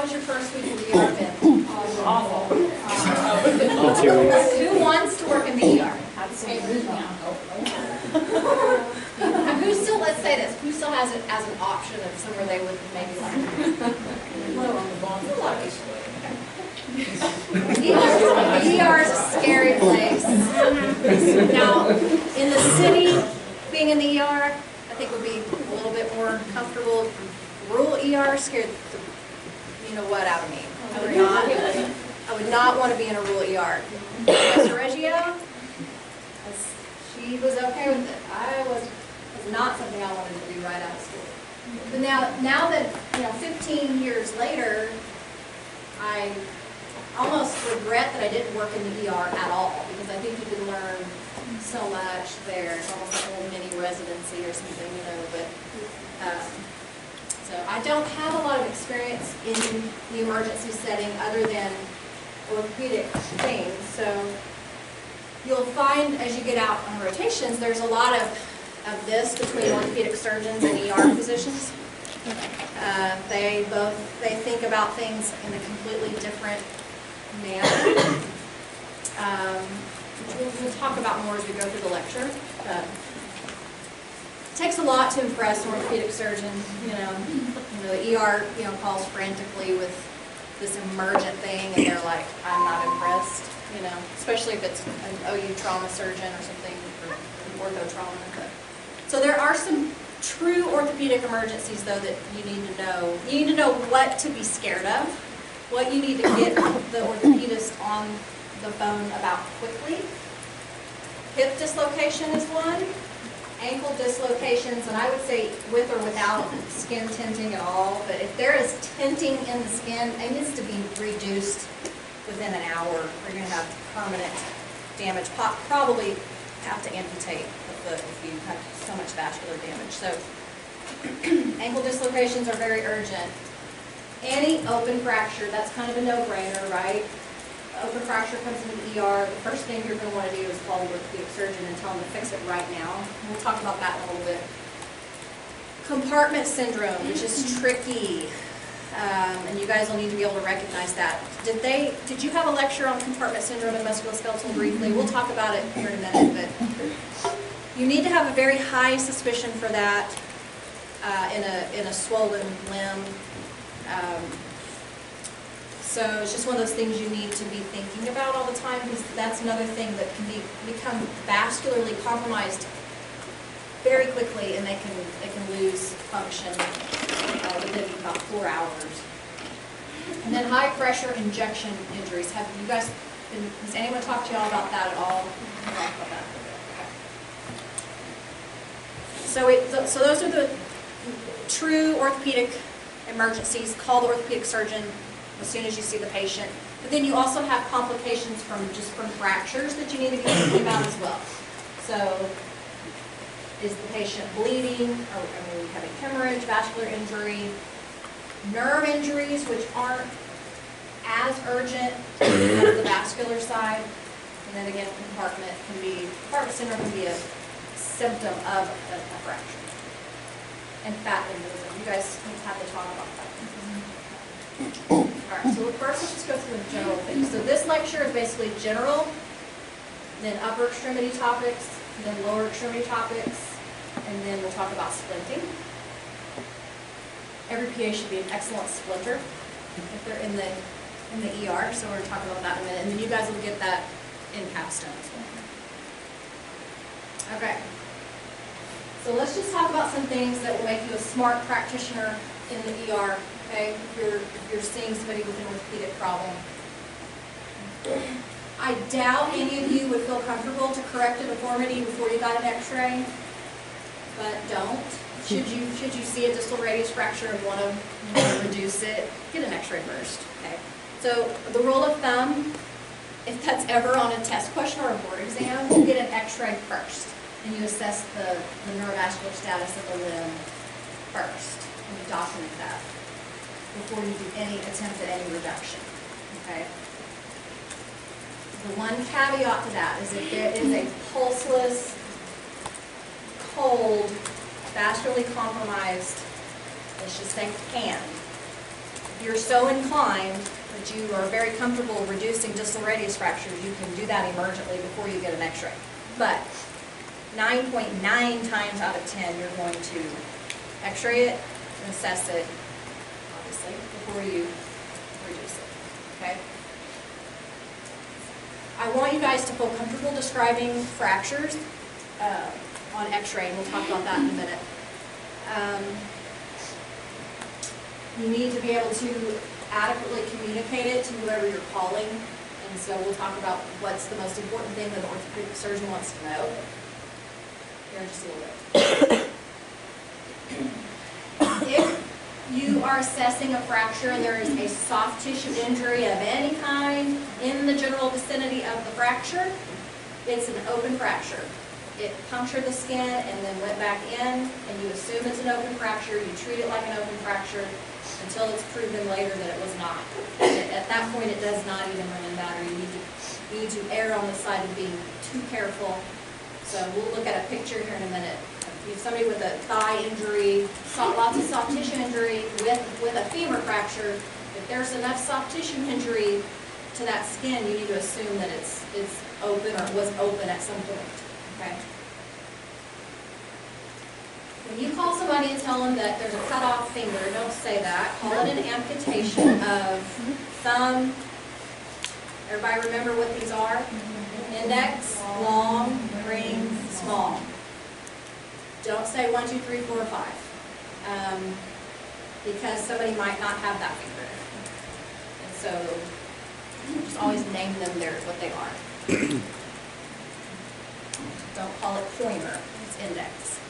has your first week of the ER been? Awful. 2 weeks. Who wants to work in the ER? And who still, let's say this, who still has it as an option of somewhere they would maybe like? The ER is a scary place. Now, in the city, being in the ER, I think would be a little bit more comfortable. Rural ER scared the, you know what, out of me. I would not want to be in a rural ER. Mr. Reggio, she was okay with it. I was not something I wanted to do right out of school. But now that, 15 years later, I almost regret that I didn't work in the ER at all, because I think you can learn so much there. It's almost like a little mini residency or something, but so I don't have a lot of experience in the emergency setting other than orthopedic things. So you'll find as you get out on rotations, there's a lot of this between orthopedic surgeons and ER physicians. They think about things in a completely different manner, which we'll talk about more as we go through the lecture. It takes a lot to impress an orthopedic surgeon. The ER calls frantically with this emergent thing, and they're like, I'm not impressed. Especially if it's an OU trauma surgeon or something, or ortho trauma. So there are some true orthopedic emergencies, though, that you need to know. You need to know what to be scared of, what you need to get the orthopedist on the phone about quickly. Hip dislocation is one. Ankle dislocations, and I would say with or without skin tinting at all, but if there is tinting in the skin, it needs to be reduced within an hour. You're going to have permanent damage. Probably have to amputate the foot if you have so much vascular damage. So ankle dislocations are very urgent. Any open fracture, that's kind of a no-brainer, right? Open fracture comes into the ER, the first thing you're going to want to do is call the orthopedic surgeon and tell them to fix it right now. We'll talk about that in a little bit. Compartment syndrome, which is tricky, and you guys will need to be able to recognize that. Did you have a lecture on compartment syndrome and musculoskeletal briefly? We'll talk about it here in a minute, but you need to have a very high suspicion for that in a swollen limb. So it's just one of those things you need to be thinking about all the time, because that's another thing that can become vascularly compromised very quickly, and they can lose function within about 4 hours. And then high pressure injection injuries. Has anyone talked to y'all about that at all? So those are the true orthopedic emergencies. Call the orthopedic surgeon as soon as you see the patient. But then you also have complications from fractures that you need to be thinking about as well. So is the patient bleeding? Are we having hemorrhage, vascular injury, nerve injuries, which aren't as urgent as the vascular side? And then again, compartment syndrome can be a symptom of a fracture. And fat embolism. You guys have to talk about that. Alright, so first let's just go through the general things. So this lecture is basically general, then upper extremity topics, then lower extremity topics, and then we'll talk about splinting. Every PA should be an excellent splinter if they're in the ER, so we're going to talk about that in a minute, and then you guys will get that in capstone as well. Okay. So let's just talk about some things that will make you a smart practitioner in the ER. Okay, if you're seeing somebody with an orthopedic problem. I doubt any of you would feel comfortable to correct a deformity before you got an x-ray, but don't. Should you see a distal radius fracture and want to reduce it, get an x-ray first. Okay. So the rule of thumb, if that's ever on a test question or a board exam, you get an x-ray first, and you assess the neurovascular status of the limb first, and you document that before you do any attempt at any reduction. Okay. The one caveat to that is if there is a pulseless, cold, vascularly compromised, let's just say hand. If you're so inclined that you are very comfortable reducing distal radius fractures, you can do that emergently before you get an x-ray. But 9.9 times out of 10, you're going to x-ray it and assess it, obviously, before you reduce it, okay? I want you guys to feel comfortable describing fractures on x-ray, and we'll talk about that in a minute. You need to be able to adequately communicate it to whoever you're calling, and so we'll talk about what's the most important thing that an orthopedic surgeon wants to know here in just a little bit. If you are assessing a fracture and there is a soft tissue injury of any kind in the general vicinity of the fracture, it's an open fracture. It punctured the skin and then went back in, and you assume it's an open fracture. You treat it like an open fracture until it's proven later that it was not. At that point, it does not even really matter. You need to err on the side of being too careful. So we'll look at a picture here in a minute. You have somebody with a thigh injury, lots of soft tissue injury with a femur fracture. If there's enough soft tissue injury to that skin, you need to assume that it's open or was open at some point. Okay. When you call somebody and tell them that there's a cut off finger, don't say that. Call it an amputation of thumb. Everybody remember what these are? Index, long, ring, small. Don't say 1, 2, 3, 4, 5. Because somebody might not have that finger. And so just always name them there what they are. Don't call it pointer, it's index.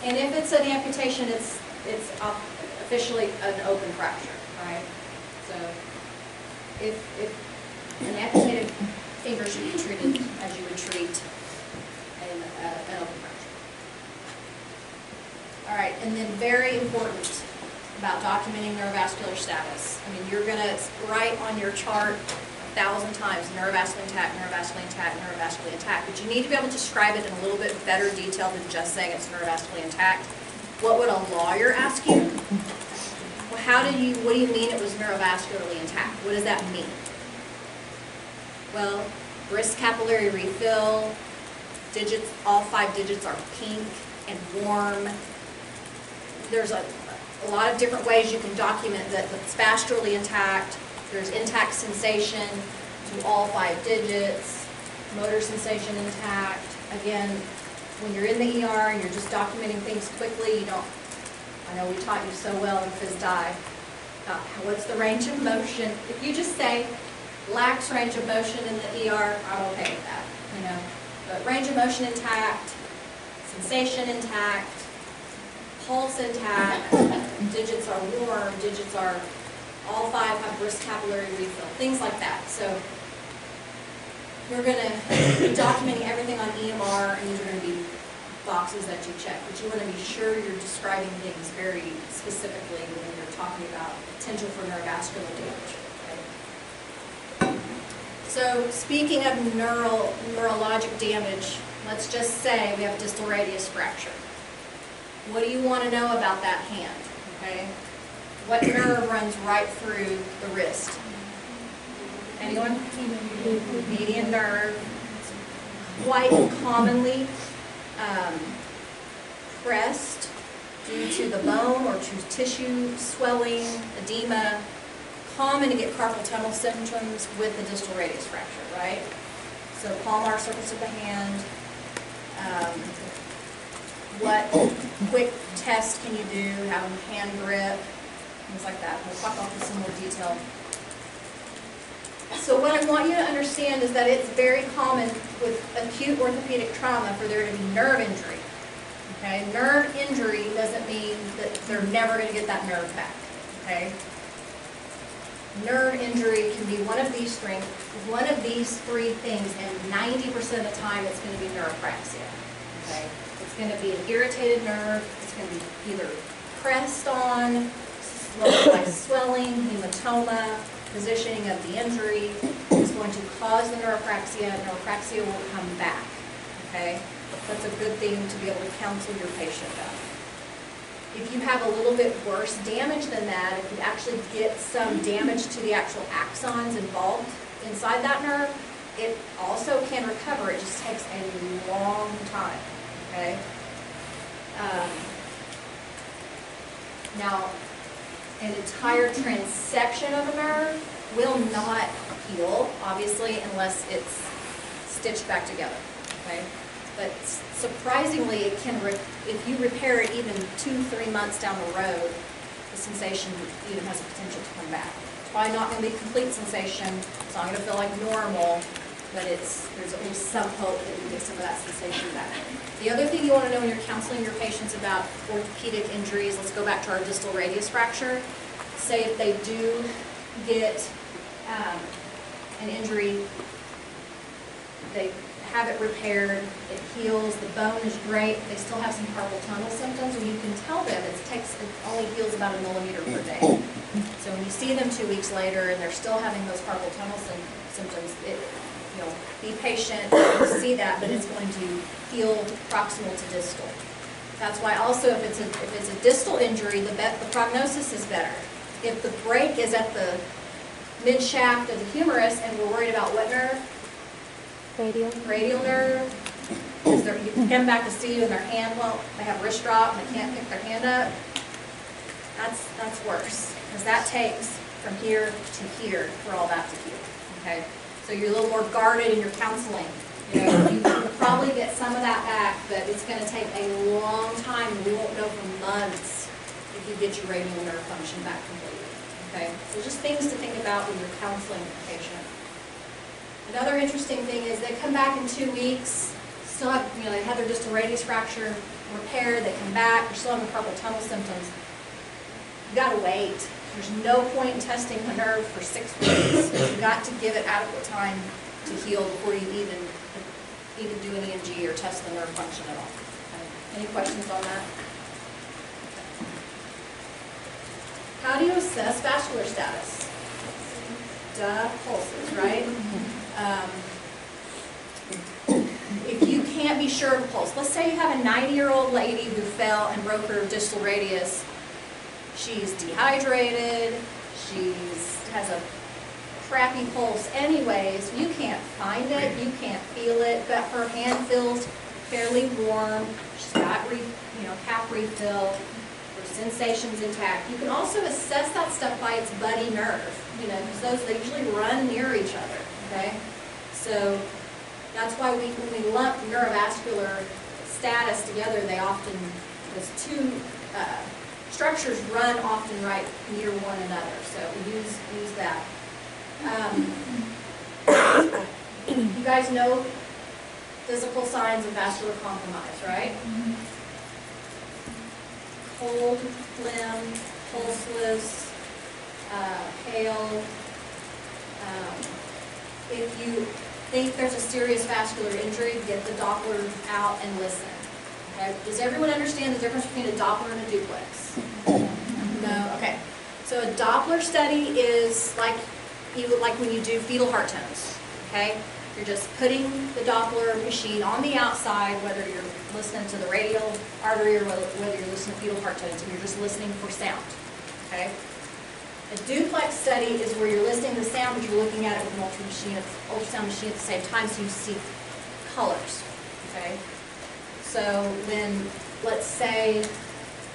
And if it's an amputation, it's officially an open fracture, right? So if an amputated finger should be treated as you would treat an open fracture. All right, and then very important about documenting neurovascular status. I mean, you're going to write on your chart 1,000 times, neurovascular intact, neurovascular intact, neurovascular intact, but you need to be able to describe it in a little bit better detail than just saying it's neurovascular intact. What would a lawyer ask you? Well, what do you mean it was neurovascularly intact? What does that mean? Well, brisk capillary refill, digits, all 5 digits are pink and warm. There's a lot of different ways you can document that it's vascularly intact. There's intact sensation to all 5 digits, motor sensation intact. Again, when you're in the ER and you're just documenting things quickly, you don't, I know we taught you so well in phys dive, what's the range of motion? If you just say lax range of motion in the ER, I'm okay with that, you know. But range of motion intact, sensation intact, pulse intact, digits are warm, digits are, all 5 have brisk capillary refill, things like that. So you're going to be documenting everything on EMR, and these are going to be boxes that you check. But you want to be sure you're describing things very specifically when you're talking about potential for neurovascular damage. Okay? So speaking of neurologic damage, let's just say we have a distal radius fracture. What do you want to know about that hand? Okay? What nerve runs right through the wrist? Anyone? Median nerve. Quite commonly pressed due to the bone or to tissue swelling, edema. Common to get carpal tunnel symptoms with the distal radius fracture, right? So palmar surface of the hand. What quick test can you do? Have a hand grip, things like that. We'll talk about this in more detail. So what I want you to understand is that it's very common with acute orthopedic trauma for there to be nerve injury. Okay, nerve injury doesn't mean that they're never going to get that nerve back. Okay, nerve injury can be one of these three things, and 90% of the time it's going to be neuropraxia. Okay, it's going to be an irritated nerve. It's going to be either pressed on, like swelling, hematoma, positioning of the injury is going to cause the neuropraxia. Neuropraxia will come back. Okay, that's a good thing to be able to counsel your patient about. If you have a little bit worse damage than that, if you actually get some damage to the actual axons involved inside that nerve, it also can recover. It just takes a long time, okay? Now, an entire transection of a nerve will not heal, obviously, unless it's stitched back together, okay? But surprisingly, it can, if you repair it even 2-3 months down the road, the sensation even has the potential to come back. It's probably not going to be complete sensation. It's not going to feel like normal, but there's at least some hope that you get some of that sensation back. The other thing you want to know when you're counseling your patients about orthopedic injuries, let's go back to our distal radius fracture. Say if they do get an injury, they have it repaired, it heals, the bone is great, they still have some carpal tunnel symptoms, and you can tell them it only heals about 1 millimeter per day. So when you see them 2 weeks later and they're still having those carpal tunnel symptoms, be patient, you see that, but it's going to heal proximal to distal. That's why also if it's a distal injury, the prognosis is better. If the break is at the mid-shaft of the humerus and we're worried about what nerve? Radial nerve. You come back to see you in their hand, well, they have wrist drop and they can't pick their hand up. That's worse, because that takes from here to here for all that to heal, okay? So you're a little more guarded in your counseling. You can probably get some of that back, but it's going to take a long time, and we won't know for months if you get your radial nerve function back completely, okay? So just things to think about when you're counseling a patient. Another interesting thing is they come back in 2 weeks, still have, they had their distal radius fracture repaired, they come back, they're still having carpal tunnel symptoms. You gotta wait. There's no point in testing the nerve for 6 weeks. You've got to give it adequate time to heal before you even do an EMG or test the nerve function at all. Okay. Any questions on that? How do you assess vascular status? Pulses, right? If you can't be sure of a pulse, let's say you have a 90-year-old lady who fell and broke her distal radius. She's dehydrated, she has a crappy pulse anyways, you can't find it, you can't feel it, but her hand feels fairly warm, she's got cap refill, her sensation's intact. You can also assess that stuff by its buddy nerve, because they usually run near each other, okay? So that's why when we lump neurovascular status together, those two structures run often right near one another, so use that. You guys know physical signs of vascular compromise, right? Cold, phlegm, pulseless, pale. If you think there's a serious vascular injury, get the Doppler out and listen. Okay? Does everyone understand the difference between a Doppler and a duplex? No? Okay. So a Doppler study is like when you do fetal heart tones. Okay? You're just putting the Doppler machine on the outside, whether you're listening to the radial artery or whether you're listening to fetal heart tones, and you're just listening for sound. Okay? A duplex study is where you're listening to the sound, but you're looking at it with an ultrasound machine at the same time, so you see colors. Okay? So then, let's say,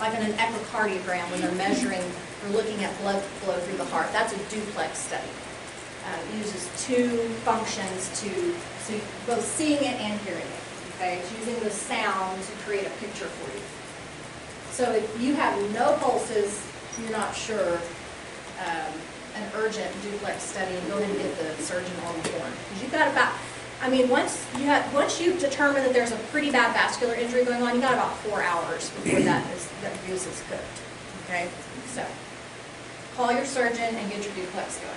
like in an echocardiogram, when they're measuring or looking at blood flow through the heart, that's a duplex study. It uses two functions so you're both seeing it and hearing it. Okay? It's using the sound to create a picture for you. So if you have no pulses, you're not sure, an urgent duplex study, and go ahead and get the surgeon on the horn. Because you've got about, once you determine that there's a pretty bad vascular injury going on, you got about 4 hours before that goose is cooked. Okay? So, call your surgeon and get your duplex going.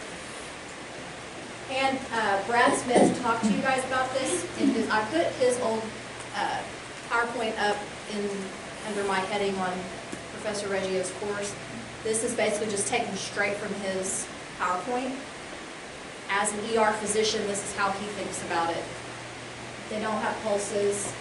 And Brad Smith talked to you guys about this. I put his old PowerPoint up under my heading on Professor Reggio's course. This is basically just taken straight from his PowerPoint. As an ER physician, this is how he thinks about it. They don't have pulses.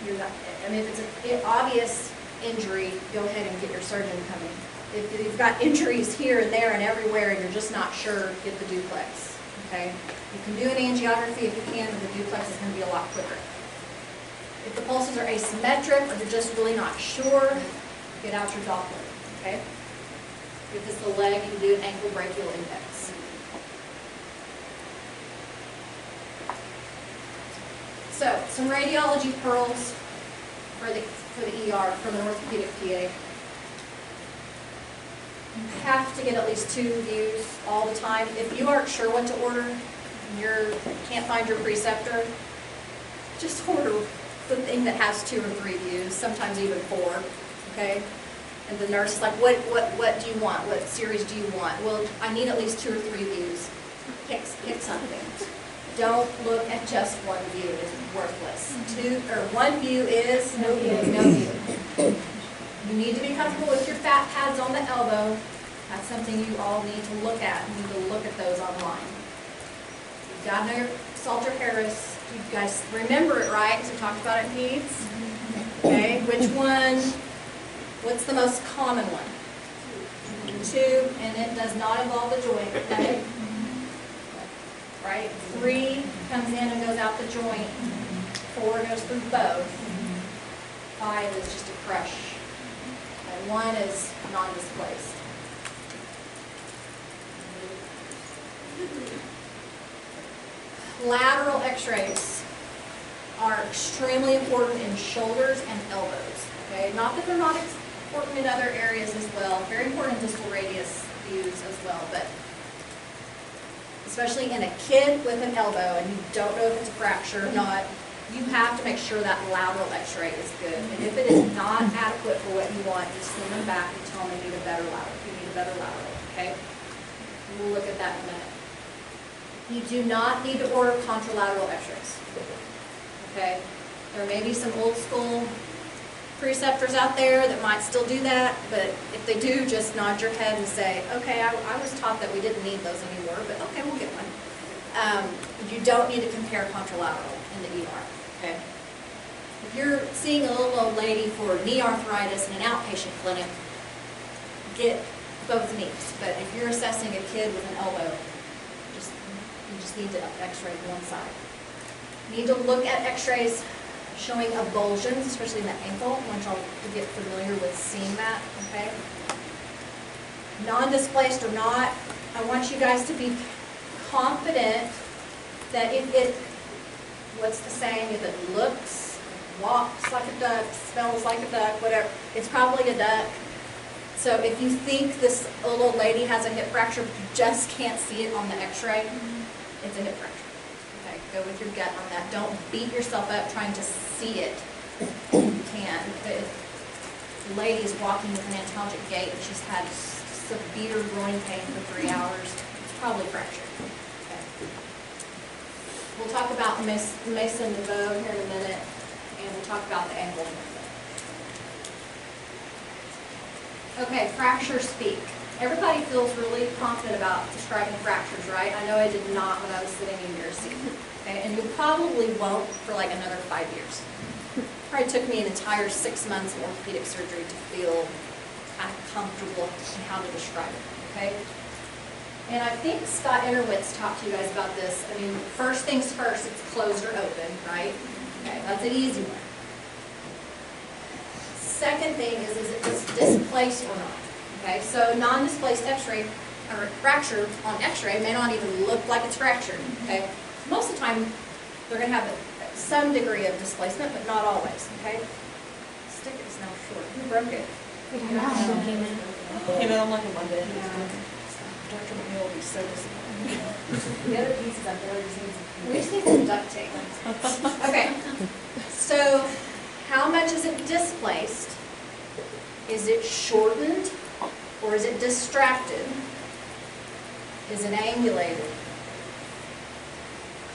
If it's obvious injury, go ahead and get your surgeon coming. If you've got injuries here and there and everywhere and you're just not sure, get the duplex, okay? You can do an angiography if you can, and the duplex is going to be a lot quicker. If the pulses are asymmetric or you're just really not sure, get out your Doppler, okay? If it's the leg, you can do an ankle brachial index. So, some radiology pearls for the ER, from an orthopedic PA. You have to get at least 2 views all the time. If you aren't sure what to order, and you can't find your preceptor, just order the thing that has 2 or 3 views, sometimes even 4, okay? And the nurse is like, what do you want? What series do you want? Well, I need at least 2 or 3 views. Pick something. Don't look at just 1 view. It's worthless. 1 view is no view. You need to be comfortable with your fat pads on the elbow. That's something you all need to look at. You need to look at those online. You've got to know your Salter-Harris. You guys remember it, right? Because we talked about it in peds. Okay, which one? What's the most common one? 2, and it does not involve the joint, okay? Right? 3 comes in and goes out the joint. 4 goes through both. 5 is just a crush. And 1 is non-displaced. Lateral x-rays are extremely important in shoulders and elbows. Okay? Not that they're not important in other areas as well. Very important in distal radius views as well, but especially in a kid with an elbow and you don't know if it's a fracture or not, you have to make sure that lateral x-ray is good. And if it is not adequate for what you want, just send them back and tell them they need a better lateral. You need a better lateral, okay? We'll look at that in a minute. You do not need to order contralateral x-rays, okay? There may be some old school preceptors out there that might still do that, but if they do, just nod your head and say, okay, I was taught that we didn't need those anymore, but okay, we'll get one. You don't need to compare contralateral in the ER, okay? If you're seeing a little old lady for knee arthritis in an outpatient clinic, get both knees. But if you're assessing a kid with an elbow, you just need to x-ray one side. You need to look at x-rays showing avulsions, especially in the ankle. I want y'all to get familiar with seeing that, okay? Non-displaced or not, I want you guys to be confident that if it, what's the saying, if it looks, walks like a duck, smells like a duck, whatever, it's probably a duck. So if you think this old lady has a hip fracture, but you just can't see it on the x-ray, it's a hip fracture. Okay, go with your gut on that. Don't beat yourself up trying to see it. You can. If the lady is walking with an antalgic gait and she's had severe groin pain for 3 hours, it's probably fractured. Okay. We'll talk about Mason DeVoe here in a minute, and we'll talk about the ankle in a minute. Okay, fracture speak. Everybody feels really confident about describing fractures, right? I know I did not when I was sitting in your seat. Okay, and you probably won't for like another 5 years. Probably took me an entire 6 months of orthopedic surgery to feel kind of comfortable in how to describe it, okay? And I think Scott Innerwitz talked to you guys about this. I mean, first things first, it's closed or open, right? Okay, that's an easy one. Second thing is it displaced or not? Okay, so non-displaced x-ray or fracture on x-ray may not even look like it's fractured, okay? Most of the time, they're going to have some degree of displacement, but not always, okay? The stick is now short. Who broke it? Came in on like a Monday. Dr. McNeil will be so disappointed. The other pieces up there, we just need some duct tape. Okay, so how much is it displaced? Is it shortened or is it distracted? Is it angulated?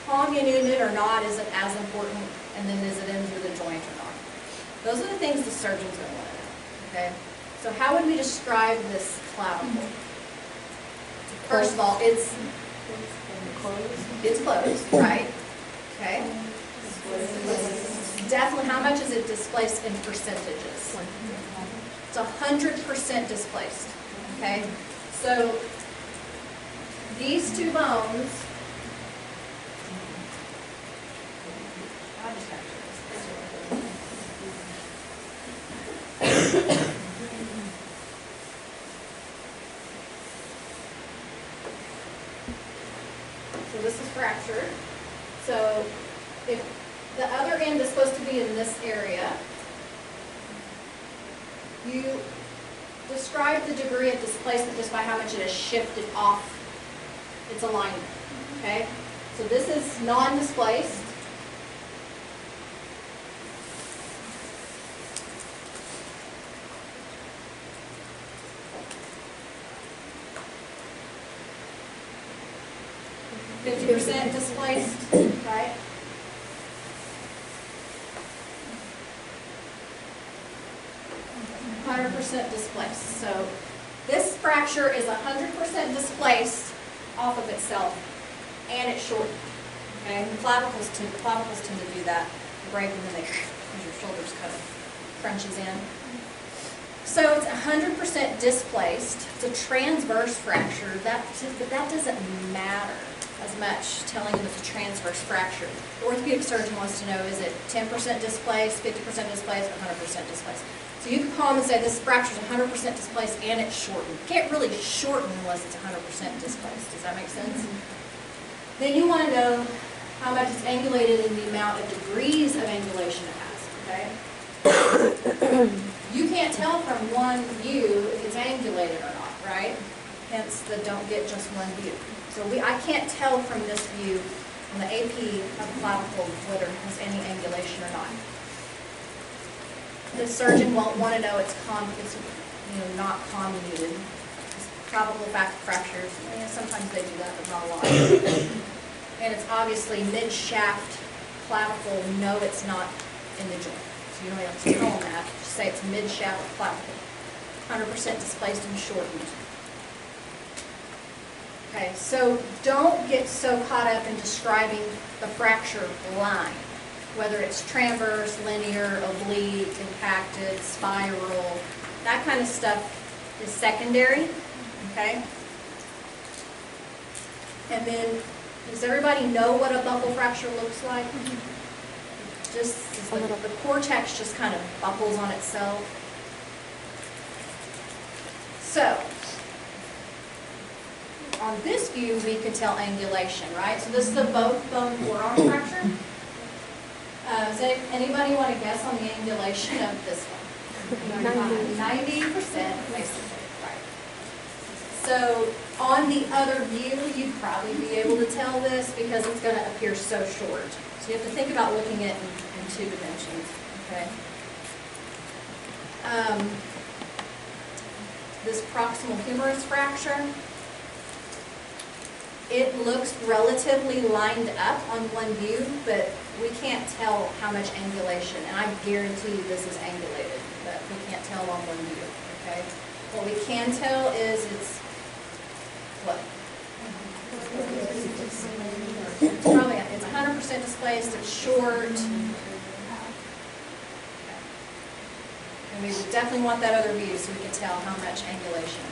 Comminuted or not isn't as important, and then is it into the joint or not? Those are the things the surgeon's going to want to know, okay? So how would we describe this clavicle? First of all, it's closed, right? Okay. definitely, how much is it displaced in percentages? It's 100% displaced, okay? So these two bones, I'll just have to So this is fractured. So if the other end is supposed to be in this area, you describe the degree of displacement just by how much it has shifted off its alignment, okay? So this is non-displaced. %, displaced, right? %, displaced. So this fracture is 100% displaced off of itself, and it's shortened. Okay, the clavicles tend to do that, break, and then they, as your shoulders kind of crunches in. So it's 100% displaced. It's a transverse fracture. But that doesn't matter as much, telling them it's a transverse fracture. The orthopedic surgeon wants to know, is it 10% displaced, 50% displaced, 100% displaced? So you can call them and say, this fracture is 100% displaced and it's shortened. You can't really shorten unless it's 100% displaced. Does that make sense? Then you want to know how much it's angulated and the amount of degrees of angulation it has, okay? You can't tell from one view if it's angulated or not, right? Hence the don't get just one view. So I can't tell from this view on the AP of clavicle whether it has any angulation or not. The surgeon won't want to know it's not convoluted. Clavicle fractures, sometimes they do that, but not a lot. And it's obviously mid-shaft clavicle. No, it's not in the joint. So you don't have to tell them that. Just say it's mid-shaft clavicle. 100% displaced and shortened. Okay, so don't get so caught up in describing the fracture line, whether it's transverse, linear, oblique, impacted, spiral. That kind of stuff is secondary, okay? And then, does everybody know what a buckle fracture looks like? Just the cortex just kind of buckles on itself. So, on this view, we could tell angulation, right? So this is the both bone forearm fracture. Does anybody want to guess on the angulation of this one? 90%, basically, right. So on the other view, you'd probably be able to tell this because it's going to appear so short. So you have to think about looking at it in two dimensions, okay? This proximal humerus fracture, it looks relatively lined up on one view, but we can't tell how much angulation, and I guarantee you this is angulated, but we can't tell on one view, okay? What we can tell is it's, what? It's probably, it's 100% displaced, it's short. And we definitely want that other view so we can tell how much angulation.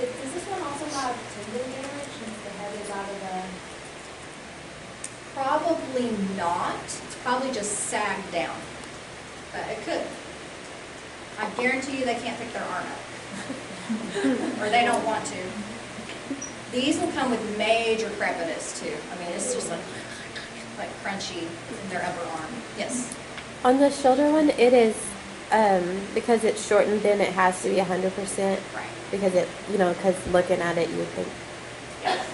Does this one also have tendon damage since the head is out of the... Probably not. It's probably just sagged down. But it could. I guarantee you they can't pick their arm up. Or they don't want to. These will come with major crepitus too. I mean, it's just like crunchy in their upper arm. Yes? On the shoulder one, it is, because it's shortened, then it has to be 100%. Right. Because because looking at it, you would think.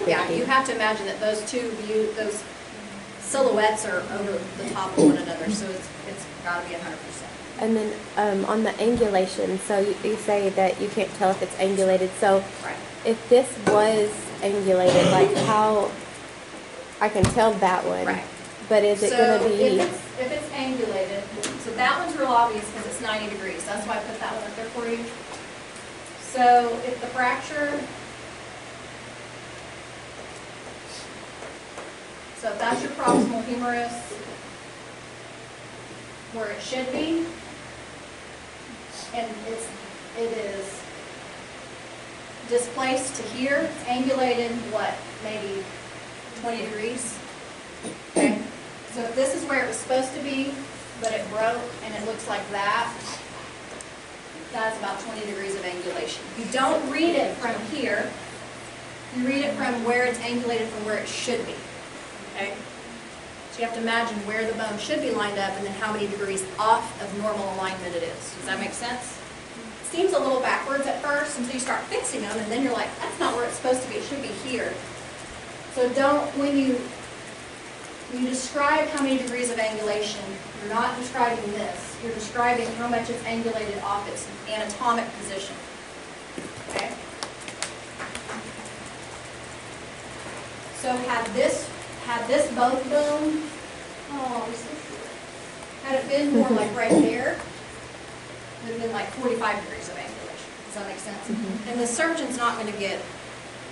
Yeah, you have to imagine that those those silhouettes are over the top of one another, so it's got to be 100%. And then on the angulation, so you say that you can't tell if it's angulated. So Right. if this was angulated, like how I can tell that one, Right. but is it going to be? If it's angulated, so that one's real obvious because it's 90 degrees. That's why I put that one up there for you. So if the fracture, so if that's your proximal humerus, where it should be, and it is displaced to here, it's angulated, what, maybe 20 degrees? Okay, so if this is where it was supposed to be, but it broke and it looks like that, that's about 20 degrees of angulation. You don't read it from here, you read it from where it's angulated from where it should be, okay? So you have to imagine where the bone should be lined up and then how many degrees off of normal alignment it is. Does that make sense? It seems a little backwards at first until you start fixing them, and then you're like, that's not where it's supposed to be, it should be here. So don't, when you describe how many degrees of angulation, you're not describing this, you're describing how much it's angulated off its anatomic position. Okay? So had this both bone, oh, this is good. Had it been more like right there, it would have been like 45 degrees of angulation. Does that make sense? Mm-hmm. And the surgeon's not going to get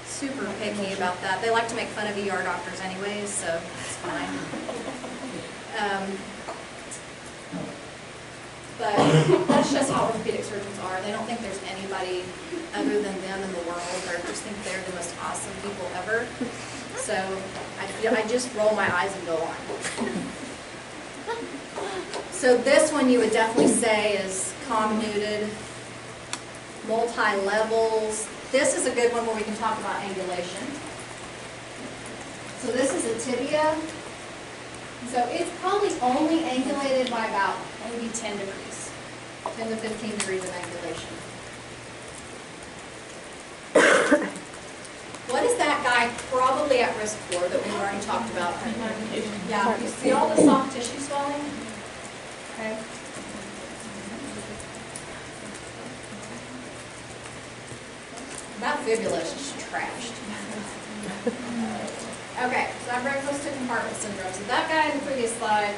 super picky about that. They like to make fun of ER doctors anyways, so it's fine. But that's just how orthopedic surgeons are. They don't think there's anybody other than them in the world. They just think they're the most awesome people ever. So I just roll my eyes and go on. So this one you would definitely say is convoluted, multi-levels. This is a good one where we can talk about angulation. So this is a tibia. So it's probably only angulated by about maybe 10 degrees, 10 to 15 degrees of angulation. What is that guy probably at risk for that we've already talked about? Yeah, you see all the soft tissue swelling? Okay. That fibula is just trashed. Okay, so that brings us to compartment syndrome. So that guy in the previous slide,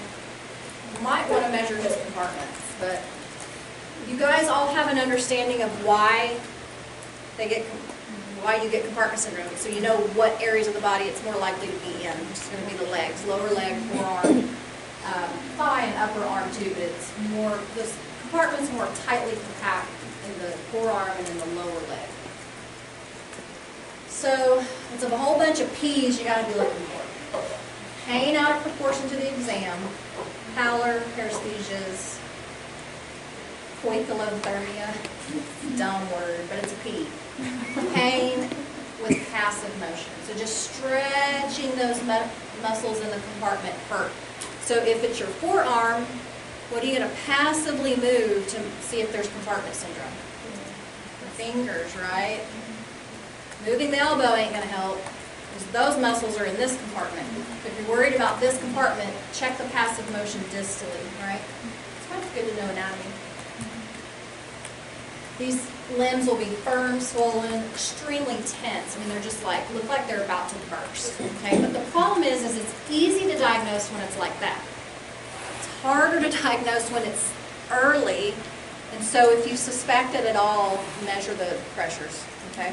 you might want to measure his compartments, but you guys all have an understanding of why you get compartment syndrome. So you know what areas of the body it's more likely to be in. It's going to be the legs, lower leg, forearm, thigh, and upper arm too. But it's more, this compartment's more tightly compact in the forearm and in the lower leg. So it's a whole bunch of P's you got to be looking for. Pain out of proportion to the exam, pallor, paresthesias, poikilothermia, dumb word, but it's a P. Pain with passive motion. So just stretching those muscles in the compartment hurt. So if it's your forearm, what are you going to passively move to see if there's compartment syndrome? The fingers, right? Moving the elbow ain't going to help, because those muscles are in this compartment. If you're worried about this compartment, check the passive motion distally, right? It's kind of good to know anatomy. These limbs will be firm, swollen, extremely tense. I mean, they're just like, look like they're about to burst, okay? But the problem is it's easy to diagnose when it's like that. It's harder to diagnose when it's early, and so if you suspect it at all, measure the pressures, okay?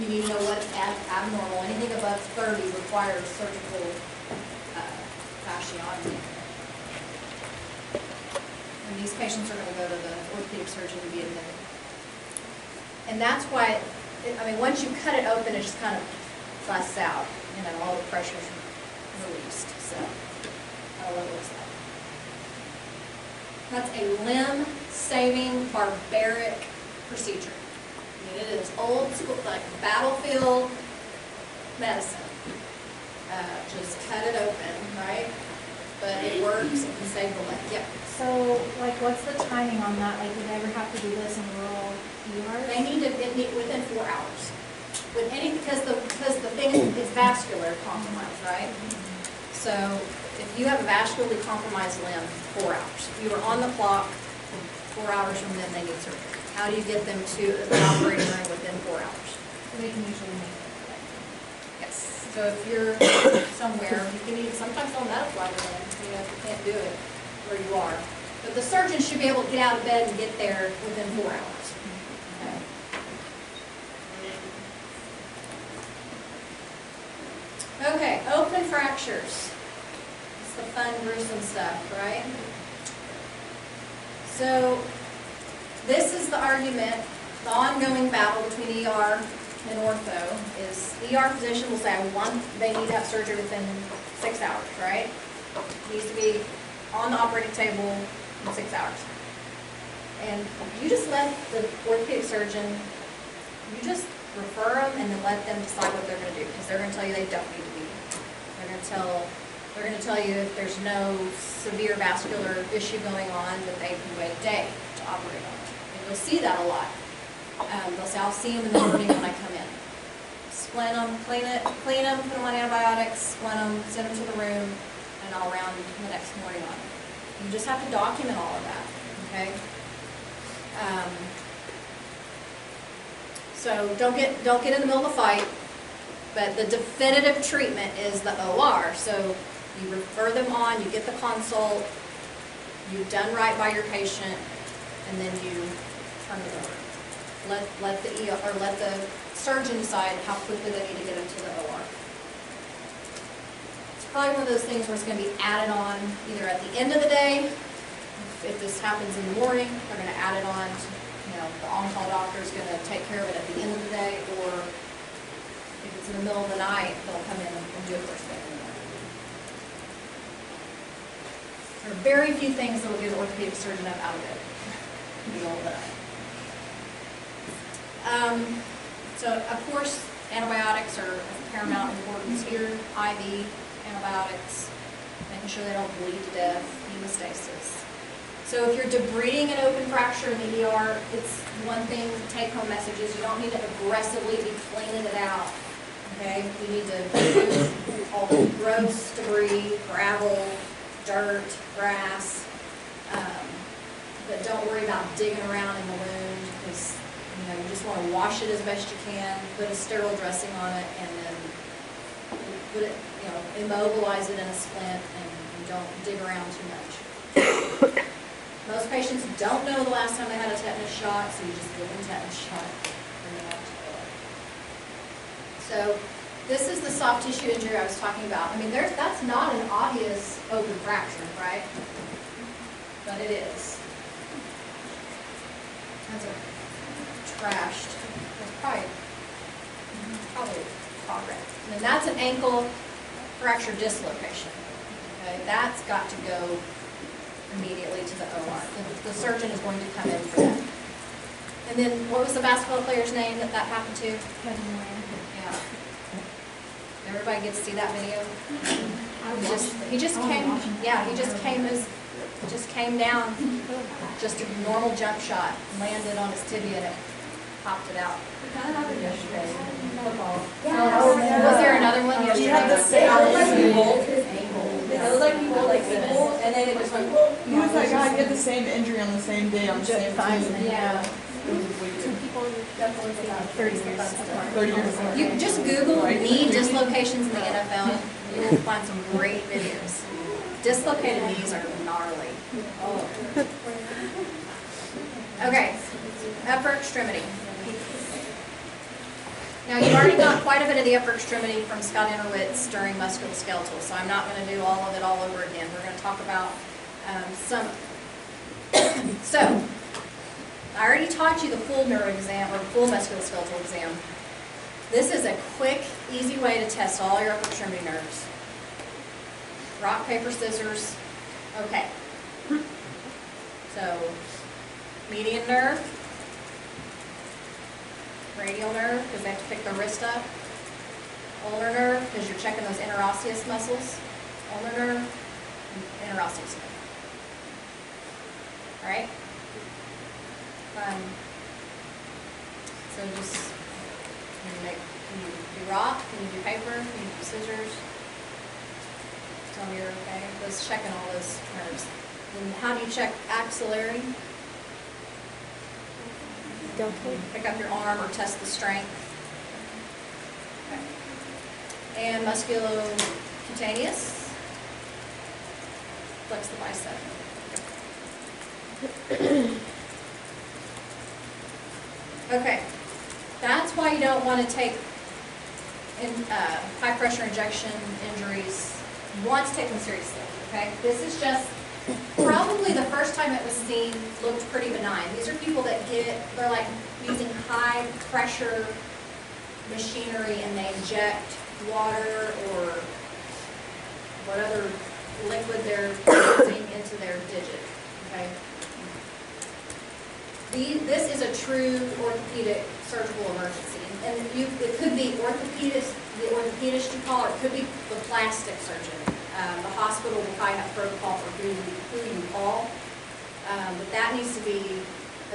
You need to know what's abnormal. Anything above 30 requires surgical fasciotomy. And these patients are going to go to the orthopedic surgeon to be admitted. And that's why, I mean, once you cut it open, it just kind of busts out. You know, all the pressure's released. So, that's what it looks like. That's a limb-saving, barbaric procedure. It is old school, like battlefield medicine. Just cut it open, right? But it works, it can save the leg. Yep. So, like, what's the timing on that? Like, do they ever have to do this in rural ERs? They need to within 4 hours. With any, because the thing is vascular compromise, right? So if you have a vascularly compromised limb, 4 hours. If you were on the clock, 4 hours from then they need surgery. How do you get them to the operating room within 4 hours? They can usually make it. Yes. So if you're somewhere, you can even sometimes they'll medical in, you know, if you can't do it where you are. But the surgeon should be able to get out of bed and get there within 4 hours. Okay, open fractures. the fun, gruesome stuff, right? So this is the argument, the ongoing battle between ER and ortho is ER physician will say, they need to have surgery within 6 hours, right? Needs to be on the operating table in 6 hours. And you just let the orthopedic surgeon, you just refer them and then let them decide what they're going to do, because they're going to tell you they don't need to be. They're going to tell you if there's no severe vascular issue going on that they can wait a day to operate on it. And you'll see that a lot. They'll say, I'll see them in the morning when I come in. Splint them, clean them, put them on antibiotics, splint them, send them to the room, and I'll round the next morning on it. You just have to document all of that, okay? So don't get in the middle of the fight, but the definitive treatment is the OR. So you refer them on, you get the consult, you've done right by your patient, and then you turn it over. Let the surgeon decide how quickly they need to get them to the OR. It's probably one of those things where it's going to be added on either at the end of the day. If this happens in the morning, they're going to add it on to, the on-call doctor is going to take care of it at the end of the day, or if it's in the middle of the night, they'll come in and do it first thing in the morning. There are very few things that will get an orthopedic surgeon up out of bed in the middle of the night. So, of course, antibiotics are of paramount importance here. IV antibiotics, making sure they don't bleed to death, hemostasis. So if you're debriding an open fracture in the ER, it's one thing, take-home messages. You don't need to aggressively be cleaning it out, okay? You need to remove all the gross debris, gravel, dirt, grass, but don't worry about digging around in the wound, because you just want to wash it as best you can, put a sterile dressing on it, and then put it, immobilize it in a splint, and don't dig around too much. Most patients don't know the last time they had a tetanus shot, so you just give them a tetanus shot. So this is the soft tissue injury I was talking about. I mean, that's not an obvious open fracture, right? But it is. That's a trashed. It's probably progress. And then that's an ankle fracture dislocation. Okay, that's got to go immediately to the OR. The surgeon is going to come in for that. And then, what was the basketball player's name that happened to? Yeah. Everybody gets to see that video? He just came down, just a normal jump shot, landed on his tibia and it popped it out. It kind of happened yesterday. Football. Was there another one yesterday? He had the same it was like he rolled like this, and then it was like, He was like, I get the same injury on the same day on the same team. Yeah. Definitely 30 years apart. You just Google knee dislocations in the NFL. You will find some great videos. Dislocated knees are gnarly. Oh. Okay, upper extremity. Now, you've already got quite a bit of the upper extremity from Scott Interwitz during musculoskeletal, so I'm not going to do all of it all over again. We're going to talk about some. So, I already taught you the full neuro exam, or full musculoskeletal exam. This is a quick, easy way to test all your upper extremity nerves. Rock, paper, scissors. Okay. So, median nerve. Radial nerve, because they have to pick their wrist up. Ulnar nerve, because you're checking those interosseous muscles. Ulnar nerve, interosseous nerve. All right? So just, can you do rock? Can you do paper? Can you do scissors? Tell me you're okay. Just checking all those nerves. And how do you check axillary? Pick up your arm or test the strength. Okay. And musculocutaneous. Flex the bicep. Okay. That's why you don't want to take high pressure injection injuries want to take them seriously, okay? This is just, probably the first time it was seen looked pretty benign. These are people that they're like using high pressure machinery and they inject water or what other liquid they're using into their digit, okay? This is a true orthopedic surgical emergency. And it could be the orthopedist you call, or it could be the plastic surgeon. The hospital will probably have protocol for who you call, but that needs to be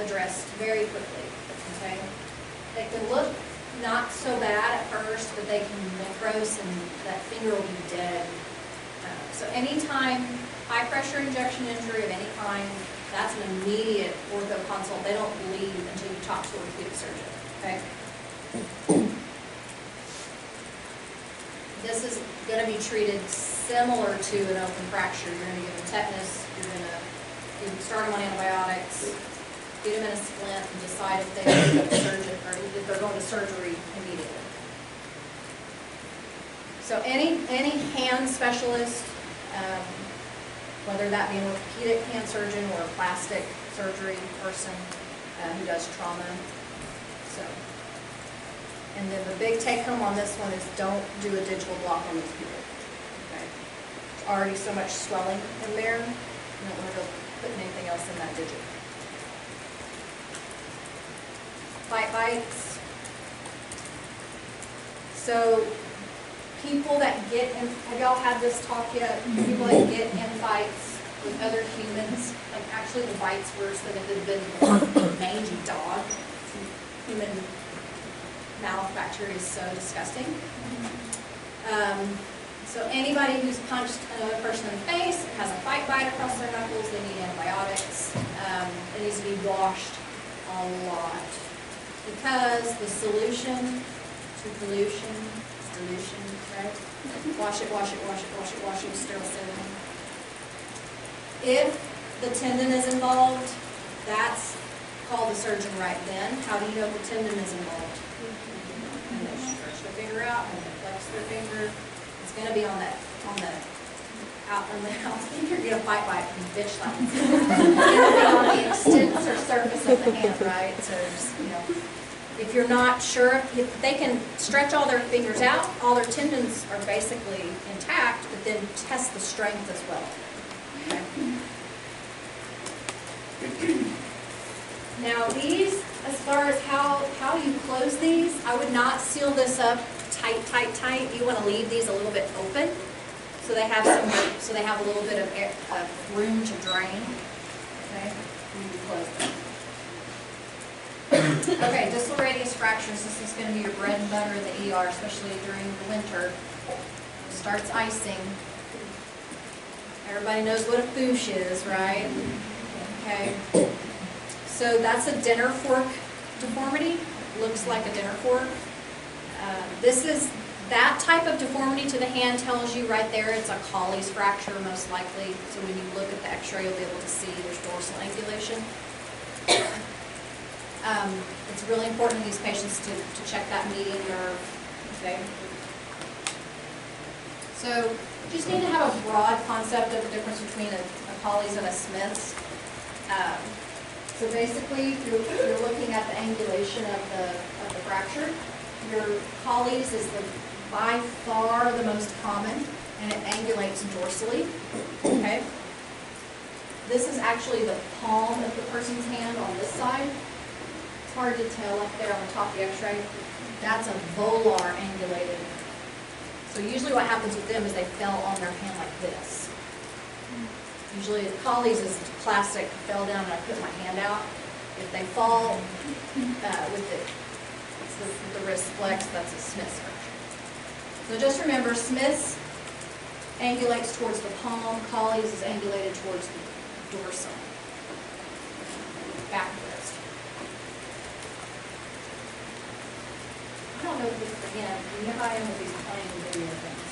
addressed very quickly, okay? They can look not so bad at first, but they can necrose and that finger will be dead. So anytime high pressure injection injury of any kind, that's an immediate ortho consult. They don't leave until you talk to an orthopedic surgeon, okay? This is going to be treated similar to an open fracture. You're going to give them tetanus, you're going to start them on antibiotics, get them in a splint, and decide if they go to surgeon or if they're going to surgery immediately. So any hand specialist, whether that be an orthopedic hand surgeon or a plastic surgery person who does trauma. So, and then the big take home on this one is don't do a digital block on these people. Okay, there's already so much swelling in there. You don't want to go putting anything else in that digit. Bite bites. So people that get in, have y'all had this talk yet? People that get in fights with other humans, like actually the bite's worse than if it had been a mangy dog. Human mouth bacteria is so disgusting. So anybody who's punched another person in the face, has a fight bite across their knuckles, they need antibiotics. It needs to be washed a lot. Because the solution to pollution, right? Wash it, wash it, wash it, wash it, wash it with sterile saline. If the tendon is involved, that's call the surgeon right then. How do you know if the tendon is involved? And they stretch their finger out and they flex their finger. It's going to be on that, out on the house. You're going to fight by it from bitch slap. It's going to be on the extensor surface of the hand, right? So just, you know, if you're not sure, if they can stretch all their fingers out, all their tendons are basically intact, but then test the strength as well. Okay. Now these, as far as how you close these, I would not seal this up tight, tight, tight. You want to leave these a little bit open, so they have a little bit of air, room to drain. Okay, when you close them. Okay, distal radius fractures. This is going to be your bread and butter in the ER, especially during the winter. It starts icing. Everybody knows what a foosh is, right? Okay. So that's a dinner fork deformity. Looks like a dinner fork. This is that type of deformity to the hand tells you right there it's a Colles fracture most likely. So when you look at the x-ray, you'll be able to see there's dorsal angulation. It's really important in these patients to check that median nerve. Okay. So you just need to have a broad concept of the difference between a Colles and a Smith's. So basically, you're looking at the angulation of the fracture. Your Colles is by far the most common, and it angulates dorsally. Okay. This is actually the palm of the person's hand on this side. It's hard to tell up there on the top of the x-ray. That's a volar angulated. So usually what happens with them is they fell on their hand like this. Usually the Colles is plastic, fell down and I put my hand out. If they fall with the wrist flex, that's a Smith's fracture. So just remember, Smith's angulates towards the palm, Colles is angulated towards the dorsal, back of the wrist. I don't know if this, again, you know how I am with these playing video things.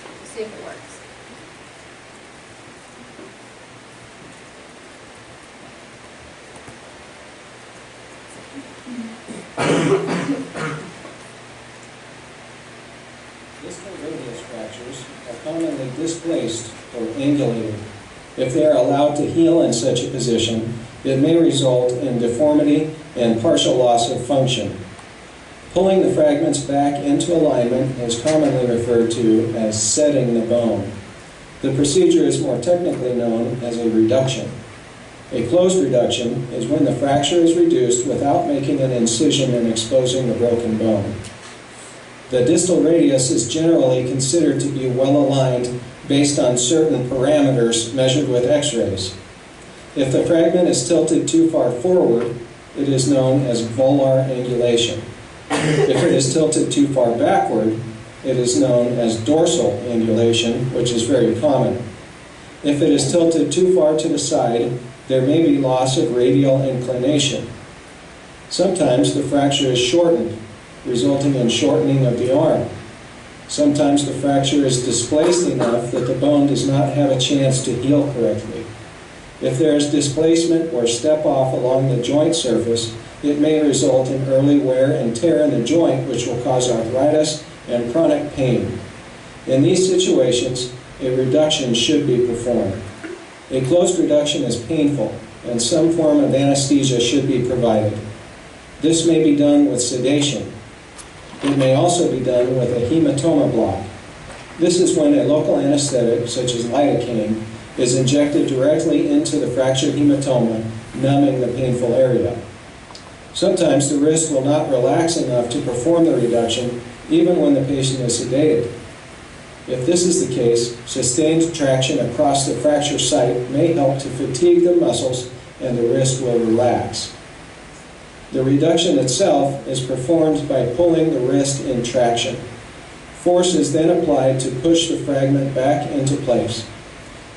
Let's see if it works. This whole video is fractures are commonly displaced or angulated. If they are allowed to heal in such a position, it may result in deformity and partial loss of function. Pulling the fragments back into alignment is commonly referred to as setting the bone. The procedure is more technically known as a reduction. A closed reduction is when the fracture is reduced without making an incision and exposing the broken bone. The distal radius is generally considered to be well aligned based on certain parameters measured with x-rays. If the fragment is tilted too far forward, it is known as volar angulation. If it is tilted too far backward, it is known as dorsal angulation, which is very common. If it is tilted too far to the side, there may be loss of radial inclination. Sometimes the fracture is shortened, resulting in shortening of the arm. Sometimes the fracture is displaced enough that the bone does not have a chance to heal correctly. If there is displacement or step off along the joint surface, it may result in early wear and tear in the joint, which will cause arthritis and chronic pain. In these situations, a reduction should be performed. A closed reduction is painful, and some form of anesthesia should be provided. This may be done with sedation. It may also be done with a hematoma block. This is when a local anesthetic, such as lidocaine, is injected directly into the fractured hematoma, numbing the painful area. Sometimes the wrist will not relax enough to perform the reduction, even when the patient is sedated. If this is the case, sustained traction across the fracture site may help to fatigue the muscles and the wrist will relax. The reduction itself is performed by pulling the wrist in traction. Force is then applied to push the fragment back into place.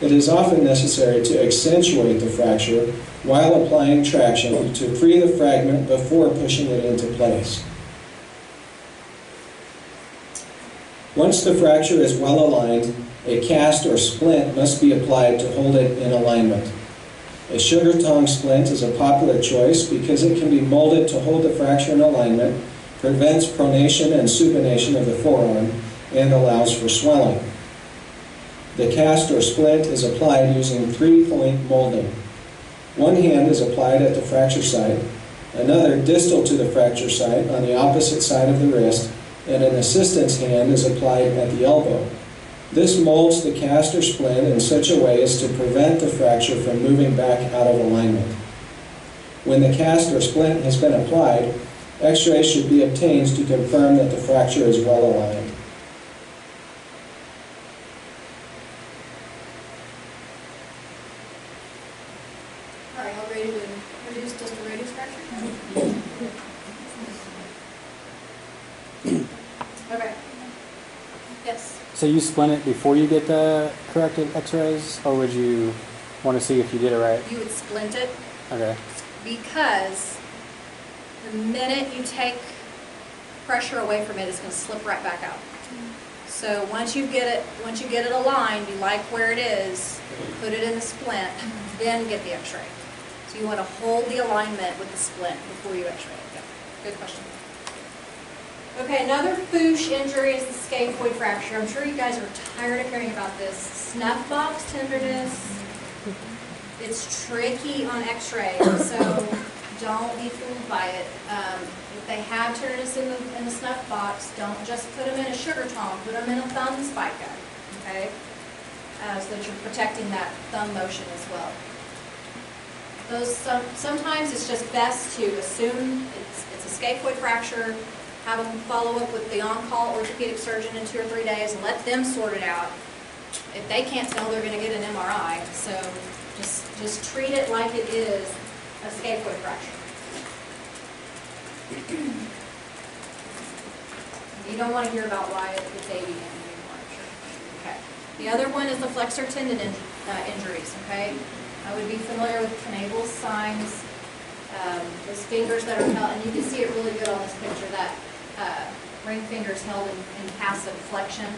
It is often necessary to accentuate the fracture while applying traction to free the fragment before pushing it into place. Once the fracture is well aligned, a cast or splint must be applied to hold it in alignment. A sugar tong splint is a popular choice because it can be molded to hold the fracture in alignment, prevents pronation and supination of the forearm, and allows for swelling. The cast or splint is applied using 3-point molding. One hand is applied at the fracture site, another distal to the fracture site on the opposite side of the wrist, and an assistant's hand is applied at the elbow. This molds the cast or splint in such a way as to prevent the fracture from moving back out of alignment. When the cast or splint has been applied, x-rays should be obtained to confirm that the fracture is well aligned. All right, y'all ready to reduce distal radius fracture? Okay. Yes. So you splint it before you get the corrected x-rays, or would you want to see if you did it right? You would splint it Okay. because the minute you take pressure away from it, it's going to slip right back out. So once you get it aligned, you like where it is, put it in the splint, then get the x-ray. So you want to hold the alignment with the splint before you x-ray it. Yeah. Good question. Okay, another foosh injury is the scaphoid fracture. I'm sure you guys are tired of hearing about this. Snuff box tenderness. It's tricky on x-ray, so don't be fooled by it. If they have tenderness in the snuff box, don't just put them in a sugar tong, put them in a thumb spica, okay? So that you're protecting that thumb motion as well. Sometimes it's just best to assume it's a scaphoid fracture, have them follow up with the on-call orthopedic surgeon in 2 or 3 days and let them sort it out. If they can't tell, they're going to get an MRI. So just treat it like it is a scaphoid fracture. You don't want to hear about why it's ABM anymore. Okay. The other one is the flexor tendon injuries. Okay. I would be familiar with Knabel's signs. Those fingers that are held, and you can see it really good on this picture, that ring finger is held in passive flexion.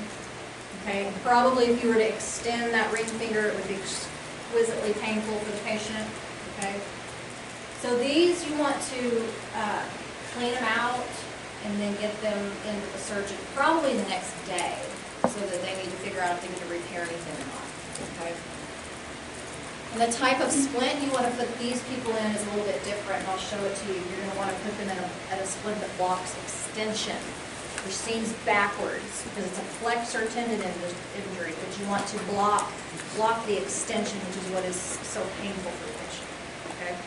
Okay, probably if you were to extend that ring finger, it would be exquisitely painful for the patient. Okay, so these you want to clean them out and then get them into the surgeon probably the next day. so that they need to figure out if they need to repair anything or not, okay? And the type of splint you want to put these people in is a little bit different, and I'll show it to you. You're going to want to put them in at a splint that blocks extension, which seems backwards because it's a flexor tendon injury, but you want to block the extension, which is what is so painful for the patient, okay?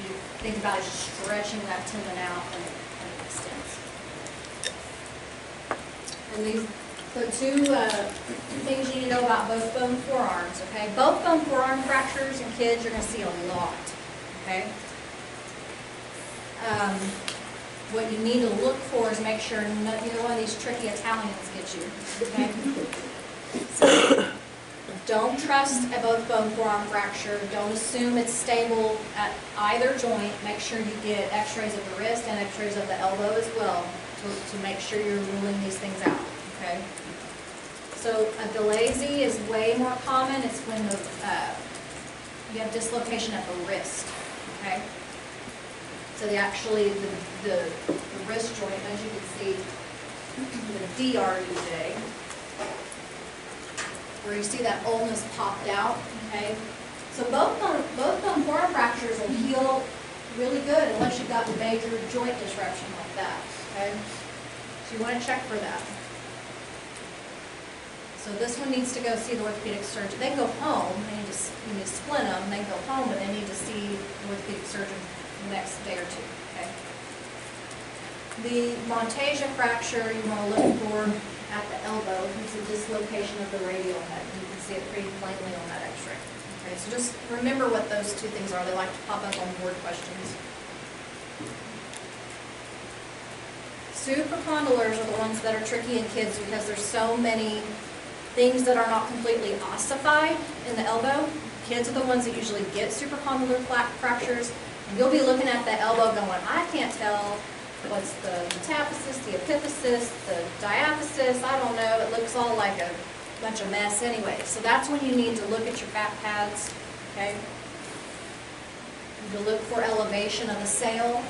You think about it, stretching that tendon out and it extends. And these, so two things you need to know about both bone forearms, okay? Both bone forearm fractures in kids you're going to see a lot, okay? What you need to look for is make sure neither one of these tricky Italians get you, okay? So, don't trust a both bone forearm fracture. Don't assume it's stable at either joint. Make sure you get x-rays of the wrist and x-rays of the elbow as well to make sure you're ruling these things out, okay? So a delazy is way more common. It's when you have dislocation at the wrist, okay? So the wrist joint, as you can see, the DRUJ, where you see that ulnus popped out, okay? So both bone forearm fractures will heal really good unless you've got a major joint disruption like that, okay? So you want to check for that. So this one needs to go see the orthopedic surgeon. They can go home, you need to splint them, they can go home, but they need to see the orthopedic surgeon the next day or two, okay? The Montasia fracture you want to look for at the elbow is a dislocation of the radial head. You can see it pretty plainly on that x-ray. Okay, so just remember what those two things are. They like to pop up on board questions. Supracondylars are the ones that are tricky in kids because there's so many things that are not completely ossified in the elbow. Kids are the ones that usually get supracondylar fractures. And you'll be looking at the elbow going, I can't tell what's the metaphysis, the epiphysis, the diaphysis, I don't know. It looks all like a bunch of mess anyway. So that's when you need to look at your fat pads, okay? You need to look for elevation of the sail.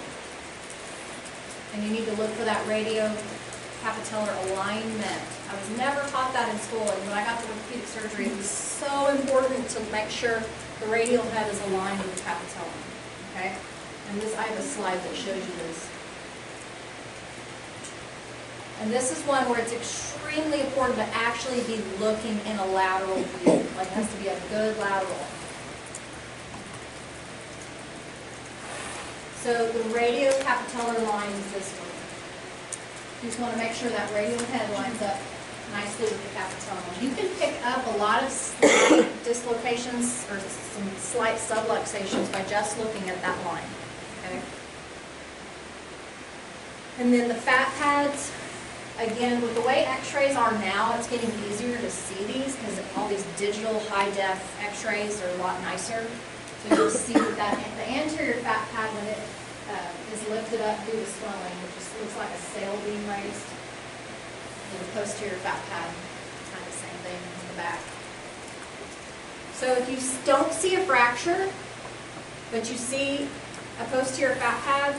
And you need to look for that radiocapitellar alignment. I was never taught that in school, and when I got to orthopedic surgery, it was so important to make sure the radial head is aligned with the capitellum, okay? And I have a slide that shows you this. And this is one where it's extremely important to actually be looking in a lateral view. Like, it has to be a good lateral. So the radiocapitellar line is this one. You just want to make sure that radial head lines up nicely with the capitellum. You can pick up a lot of slight dislocations or some slight subluxations by just looking at that line. Okay. And then the fat pads. Again, with the way x-rays are now, it's getting easier to see these because all these digital high-def x-rays are a lot nicer. So you'll see that the anterior fat pad, when it is lifted up due to swelling, which just looks like a sail being raised. And the posterior fat pad, kind of the same thing in the back. So if you don't see a fracture, but you see a posterior fat pad,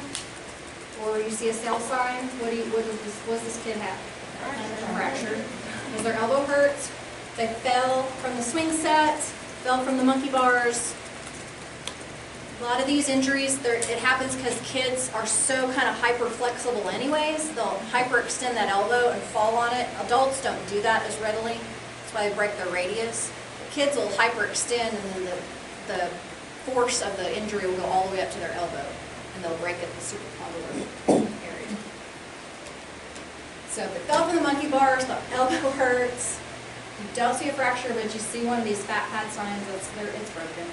or you see a sail sign, what does this kid have? A fracture. Because their elbow hurts, they fell from the swing set, fell from the monkey bars. A lot of these injuries, it happens because kids are so kind of hyper-flexible anyways. They'll hyperextend that elbow and fall on it. Adults don't do that as readily. That's why they break their radius. But kids will hyperextend, and then the force of the injury will go all the way up to their elbow, and they'll break it in the supracondylar area. So if it fell from the monkey bars, the elbow hurts. You don't see a fracture, but you see one of these fat pad signs, it's broken.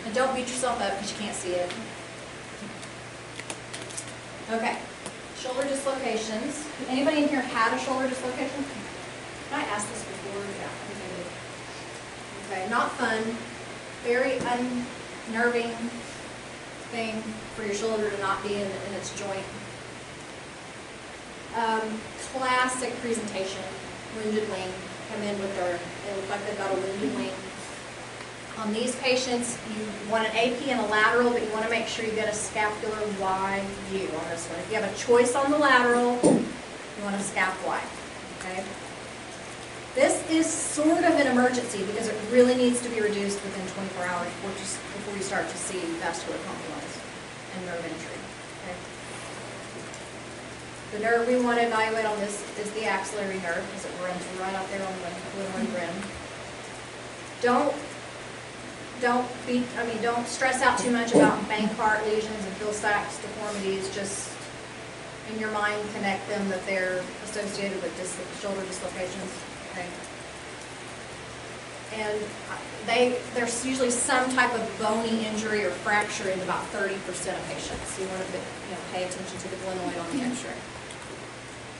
And don't beat yourself up because you can't see it. Okay, shoulder dislocations. Anybody in here had a shoulder dislocation? Did I ask this before? Yeah, I think I did. Okay, not fun. Very unnerving thing for your shoulder to not be in its joint. Classic presentation, wounded wing. Come in with they look like they've got a wounded wing. On these patients, you want an AP and a lateral, but you want to make sure you get a scapular wide view on this one. If you have a choice on the lateral, you want a scap wide, okay? This is sort of an emergency because it really needs to be reduced within 24 hours before you start to see vascular compromise and nerve injury. Okay? The nerve we want to evaluate on this is the axillary nerve because it runs right out there on the glenoid rim. Don't stress out too much about Bankart lesions and Hill-Sachs deformities. Just in your mind connect them that they're associated with shoulder dislocations. Okay. And there's usually some type of bony injury or fracture in about 30% of patients. So you want to pay attention to the glenoid on the X-ray.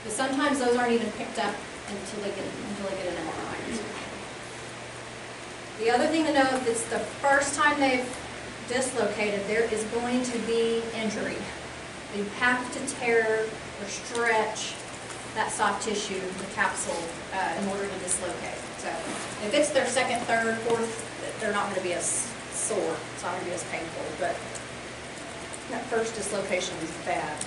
But sometimes those aren't even picked up until they get an MRI. The other thing to note, if it's the first time they've dislocated, there is going to be injury. You have to tear or stretch that soft tissue, the capsule, in order to dislocate. So if it's their second, third, fourth, they're not going to be as sore. It's not going to be as painful. But that first dislocation is bad.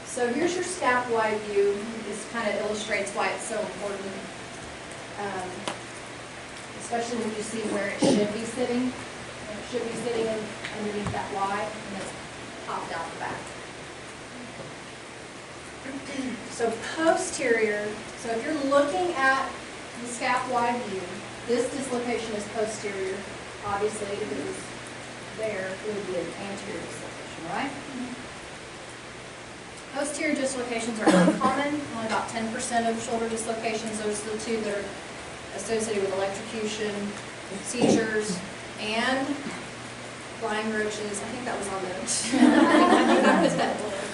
So here's your scap-wide view. This kind of illustrates why it's so important. Especially when you see where it should be sitting. And it should be sitting underneath that Y, and it's popped out the back. So posterior, so if you're looking at the scap-wide view, this dislocation is posterior. Obviously, if it was there, it would be an anterior dislocation, right? Posterior dislocations are uncommon. Only about 10% of shoulder dislocations. Those are the two that are associated with electrocution, seizures, and flying roaches. I think that was on the.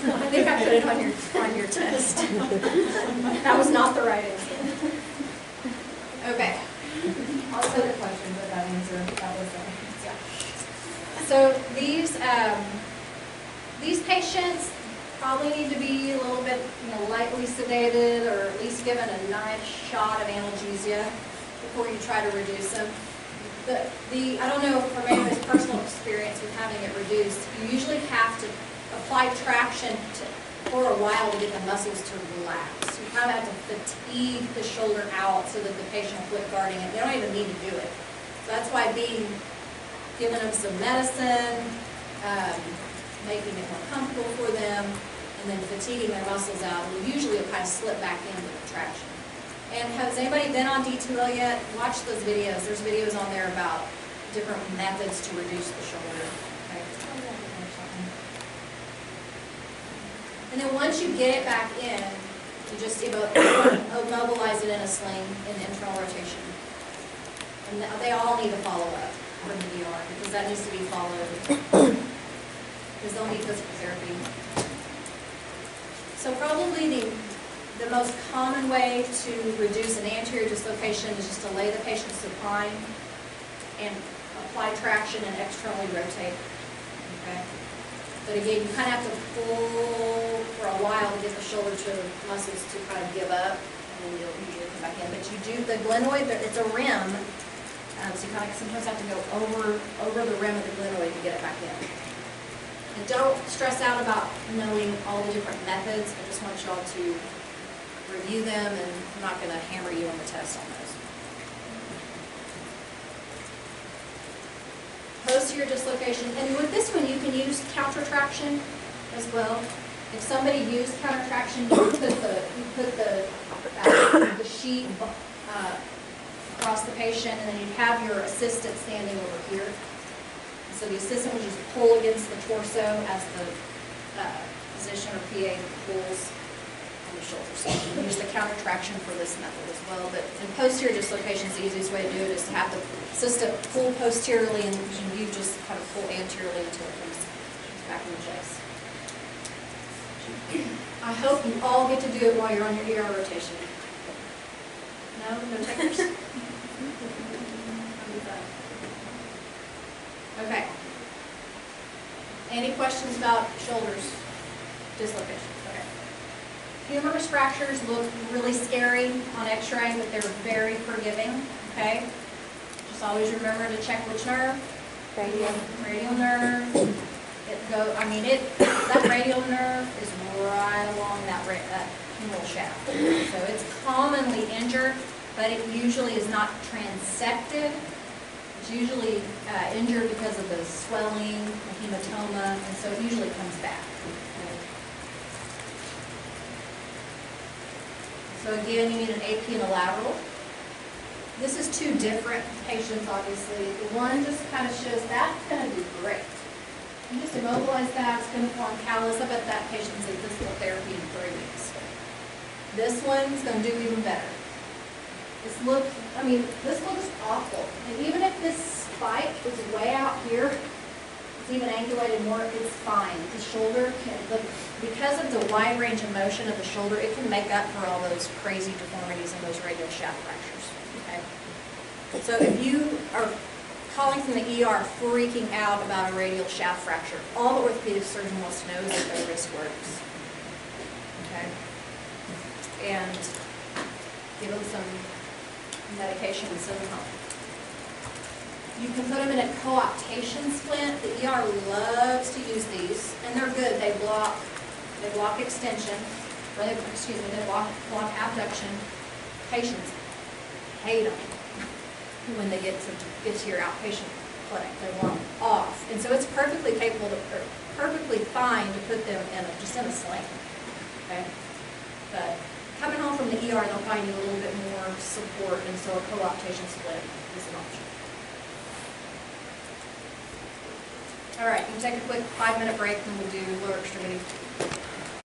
I think I put it on your test. That was not the right answer. Okay. I'll put a question, but that answer that was yeah. So these patients probably need to be a little bit, lightly sedated, or at least given a nice shot of analgesia before you try to reduce them. I don't know from anybody's personal experience with having it reduced, you usually have to apply traction for a while to get the muscles to relax. You kind of have to fatigue the shoulder out so that the patient will quit guarding it. They don't even need to do it. So that's why giving them some medicine, making it more comfortable for them, and then fatiguing their muscles out will usually kind of slip back in with the traction. And has anybody been on D2L yet? Watch those videos. There's videos on there about different methods to reduce the shoulder. Okay. And then once you get it back in, you just immobilize it in a sling in internal rotation. And they all need to follow up from the ER because that needs to be followed. Because they'll need physical therapy. So probably the most common way to reduce an anterior dislocation is just to lay the patient supine and apply traction and externally rotate. Okay? But again, you kind of have to pull for a while to get the shoulder muscles to kind of give up, and then you'll usually come back in. But you do the glenoid, it's a rim, so you kind of sometimes have to go over the rim of the glenoid to get it back in. And don't stress out about knowing all the different methods. I just want y'all to review them, and I'm not going to hammer you on the test on those. Posterior dislocation, and with this one you can use counter traction as well. If somebody used counter traction, you put the sheet across the patient, and then you'd have your assistant standing over here. So the assistant would just pull against the torso as the physician or PA pulls on the shoulder. So you can use the counter traction for this method as well. But in posterior dislocations, the easiest way to do it is to have the assistant pull posteriorly, and you just kind of pull anteriorly until it comes back in the chest. I hope you all get to do it while you're on your ER rotation. No? No takers? Okay. Any questions about shoulders dislocations? Okay. Humerus fractures look really scary on X-ray, but they're very forgiving. Okay. Just always remember to check which nerve. Radial nerve. That radial nerve is right along that femoral shaft. So it's commonly injured, but it usually is not transected. It's usually injured because of the swelling, the hematoma, and so it usually comes back. So again, you need an AP and a lateral. This is two different patients, obviously. The one just kind of shows that's going to do great. You just immobilize that, it's going to form callus. I bet that patient's in physical therapy in 3 weeks. This one's going to do even better. This looks awful. And even if this spike is way out here, it's even angulated more, it's fine. The shoulder because of the wide range of motion of the shoulder, it can make up for all those crazy deformities and those radial shaft fractures. Okay. So if you are calling from the ER freaking out about a radial shaft fracture, all the orthopedic surgeon wants to know is that their wrist works. Okay. And give them some medication and send them home. You can put them in a cooptation splint. The ER loves to use these, and they're good. They block extension, or they block abduction. Patients hate them when they get to your outpatient clinic. They want them off, and so it's perfectly perfectly fine to put them in just in a sling. Okay, but coming home from the ER, they'll probably need a little bit more support, and so a co-optation split is an option. All right, you can take a quick 5-minute break, and we'll do lower extremity.